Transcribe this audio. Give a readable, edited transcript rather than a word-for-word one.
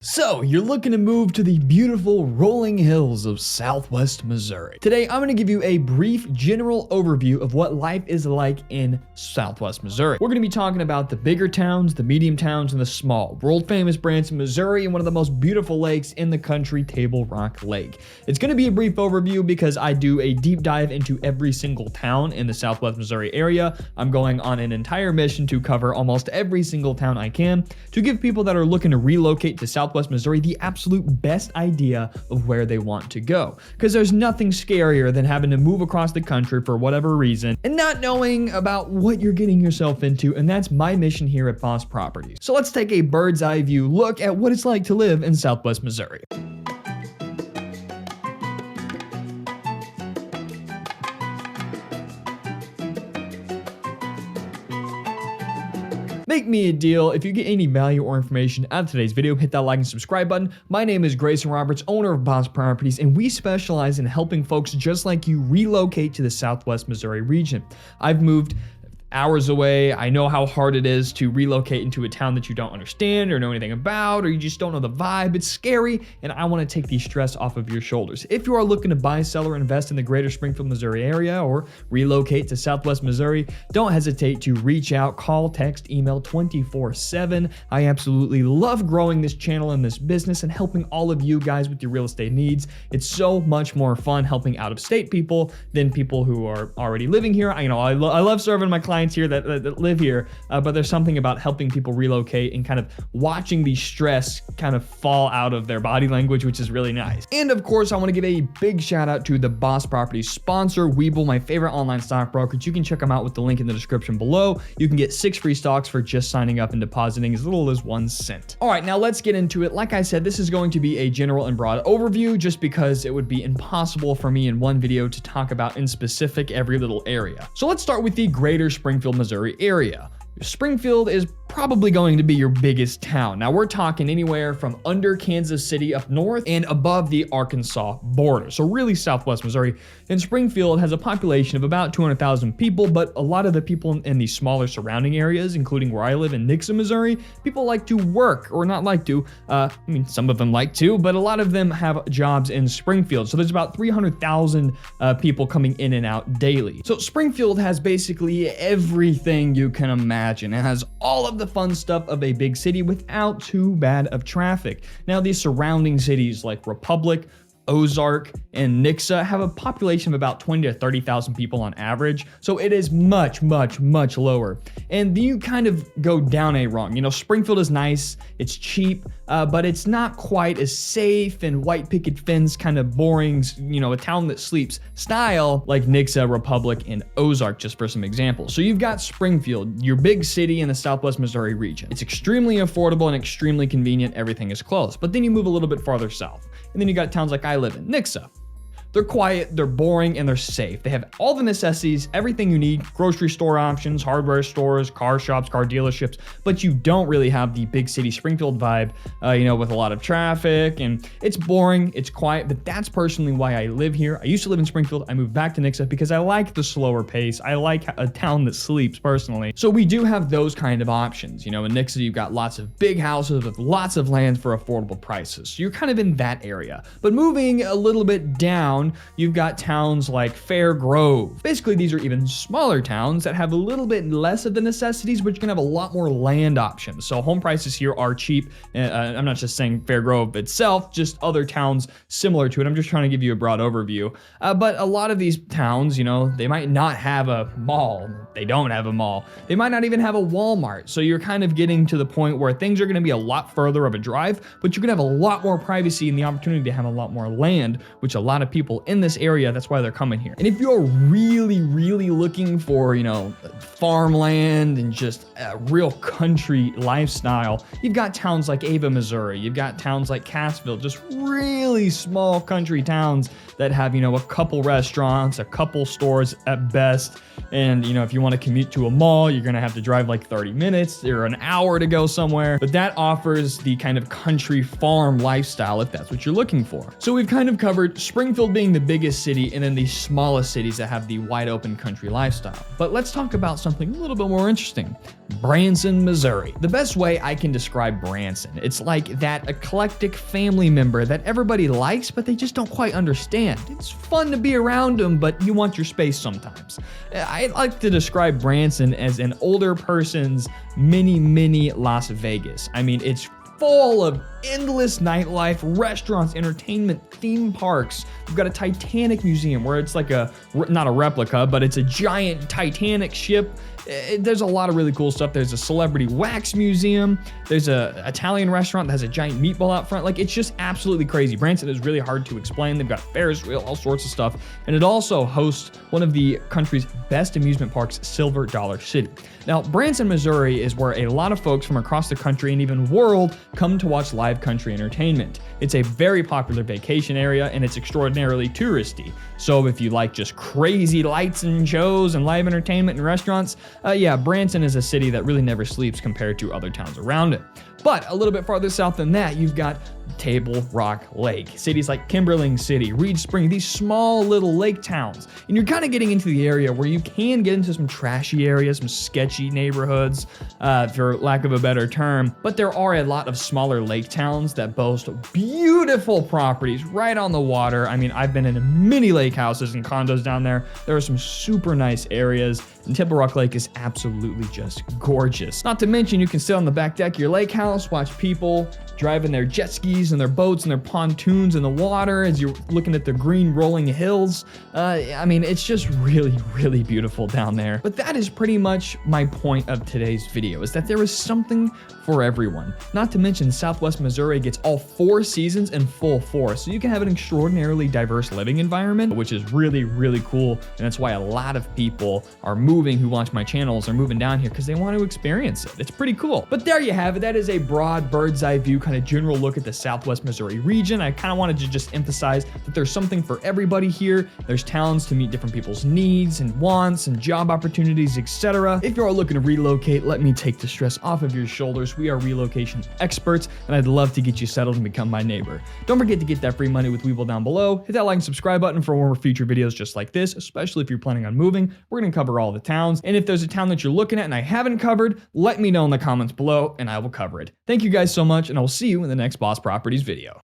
So, you're looking to move to the beautiful rolling hills of Southwest Missouri. Today, I'm going to give you a brief general overview of what life is like in Southwest Missouri. We're going to be talking about the bigger towns, the medium towns, and the small. World famous Branson, Missouri, and one of the most beautiful lakes in the country, Table Rock Lake. It's going to be a brief overview because I do a deep dive into every single town in the Southwest Missouri area. I'm going on an entire mission to cover almost every single town I can to give people that are looking to relocate to Southwest Missouri the absolute best idea of where they want to go. Because there's nothing scarier than having to move across the country for whatever reason and not knowing about what you're getting yourself into, and that's my mission here at Boss Properties. So let's take a bird's eye view look at what it's like to live in Southwest Missouri. Make me a deal. If you get any value or information out of today's video, hit that like and subscribe button. My name is Greyson Roberts, owner of Boss Properties, and we specialize in helping folks just like you relocate to the Southwest Missouri region. I've moved hours away. I know how hard it is to relocate into a town that you don't understand or know anything about, or you just don't know the vibe. It's scary, and I want to take the stress off of your shoulders. If you are looking to buy, sell, or invest in the greater Springfield, Missouri area, or relocate to Southwest Missouri, don't hesitate to reach out, call, text, email 24/7. I absolutely love growing this channel and this business and helping all of you guys with your real estate needs. It's so much more fun helping out-of-state people than people who are already living here. I love serving my clients here that live here, but there's something about helping people relocate and kind of watching the stress kind of fall out of their body language, which is really nice. And of course, I want to give a big shout out to the Boss Properties sponsor, Webull, my favorite online stock brokerage. You can check them out with the link in the description below. You can get 6 free stocks for just signing up and depositing as little as 1 cent. All right, now let's get into it. Like I said, this is going to be a general and broad overview just because it would be impossible for me in one video to talk about in specific every little area. So let's start with the greater Springfield, Missouri area. Springfield is probably going to be your biggest town. Now we're talking anywhere from under Kansas City up north and above the Arkansas border. So really Southwest Missouri. And Springfield has a population of about 200,000 people, but a lot of the people in the smaller surrounding areas, including where I live in Nixa, Missouri, people like to work, or not like to, some of them like to, but a lot of them have jobs in Springfield. So there's about 300,000 people coming in and out daily. So Springfield has basically everything you can imagine. It has all of the fun stuff of a big city without too bad of traffic. Now, these surrounding cities like Republic, Ozark, and Nixa have a population of about 20 to 30,000 people on average, so it is much, much, much lower. And you kind of go down a rung. You know, Springfield is nice, it's cheap, but it's not quite as safe and white picket fence kind of boring, a town that sleeps style like Nixa, Republic, and Ozark, just for some examples. So you've got Springfield, your big city in the Southwest Missouri region. It's extremely affordable and extremely convenient. Everything is close. But then you move a little bit farther south, and then you got towns like I live in, Nixa. They're quiet, they're boring, and they're safe. They have all the necessities, everything you need, grocery store options, hardware stores, car shops, car dealerships, but you don't really have the big city Springfield vibe, with a lot of traffic, and it's boring, it's quiet, but that's personally why I live here. I used to live in Springfield, I moved back to Nixa because I like the slower pace. I like a town that sleeps personally. So we do have those kind of options. In Nixa, you've got lots of big houses with lots of land for affordable prices. So you're kind of in that area. But moving a little bit down, you've got towns like Fair Grove. Basically, these are even smaller towns that have a little bit less of the necessities, but you can have a lot more land options. So home prices here are cheap. I'm not just saying Fair Grove itself, just other towns similar to it. I'm just trying to give you a broad overview. But a lot of these towns, they might not have a mall. They don't have a mall. They might not even have a Walmart. So you're kind of getting to the point where things are going to be a lot further of a drive, but you're going to have a lot more privacy and the opportunity to have a lot more land, which a lot of people in this area, that's why they're coming here. And if you're really, really looking for, farmland and just a real country lifestyle, you've got towns like Ava, Missouri. You've got towns like Cassville, just really small country towns that have, a couple restaurants, a couple stores at best. And, if you want to commute to a mall, you're going to have to drive like 30 minutes or an hour to go somewhere. But that offers the kind of country farm lifestyle if that's what you're looking for. So we've kind of covered Springfield being being the biggest city and then the smallest cities that have the wide open country lifestyle. But let's talk about something a little bit more interesting. Branson, Missouri. The best way I can describe Branson, it's like that eclectic family member that everybody likes, but they just don't quite understand. It's fun to be around them, but you want your space sometimes. I like to describe Branson as an older person's mini Las Vegas. I mean, it's full of endless nightlife, restaurants, entertainment, theme parks. We've got a Titanic museum where it's like not a replica, but it's a giant Titanic ship. There's a lot of really cool stuff. There's a celebrity wax museum. There's a Italian restaurant that has a giant meatball out front. Like, it's just absolutely crazy. Branson is really hard to explain. They've got Ferris wheel, all sorts of stuff. And it also hosts one of the country's best amusement parks, Silver Dollar City. Now, Branson, Missouri is where a lot of folks from across the country and even world come to watch live country entertainment. It's a very popular vacation area and it's extraordinarily touristy. So if you like just crazy lights and shows and live entertainment and restaurants, yeah, Branson is a city that really never sleeps compared to other towns around it. But a little bit farther south than that, you've got Table Rock Lake. Cities like Kimberling City, Reed Spring, these small little lake towns. And you're kind of getting into the area where you can get into some trashy areas, some sketchy neighborhoods, for lack of a better term. But there are a lot of smaller lake towns that boast beautiful properties right on the water. I mean, I've been in many lake houses and condos down there. There are some super nice areas, and Table Rock Lake is absolutely just gorgeous. Not to mention, you can sit on the back deck of your lake house, watch people driving their jet skis and their boats and their pontoons in the water as you're looking at the green rolling hills. I mean, it's just really beautiful down there. But that is pretty much my point of today's video, is that there is something for everyone. Not to mention, Southwest Missouri gets all 4 seasons in full force, so you can have an extraordinarily diverse living environment, which is really cool. And that's why a lot of people are moving who watch my channels are moving down here because they want to experience it. It's pretty cool. But there you have it. That is a broad bird's eye view, kind of general look at the Southwest Missouri region. I kind of wanted to just emphasize that there's something for everybody here. There's towns to meet different people's needs and wants and job opportunities, etc. If you're looking to relocate, let me take the stress off of your shoulders. We are relocation experts, and I'd love to get you settled and become my neighbor. Don't forget to get that free money with Webull down below. Hit that like and subscribe button for more future videos just like this, especially if you're planning on moving. We're going to cover all the towns, and if there's a town that you're looking at and I haven't covered, let me know in the comments below and I will cover it. Thank you guys so much, and I'll see you in the next Boss Properties video.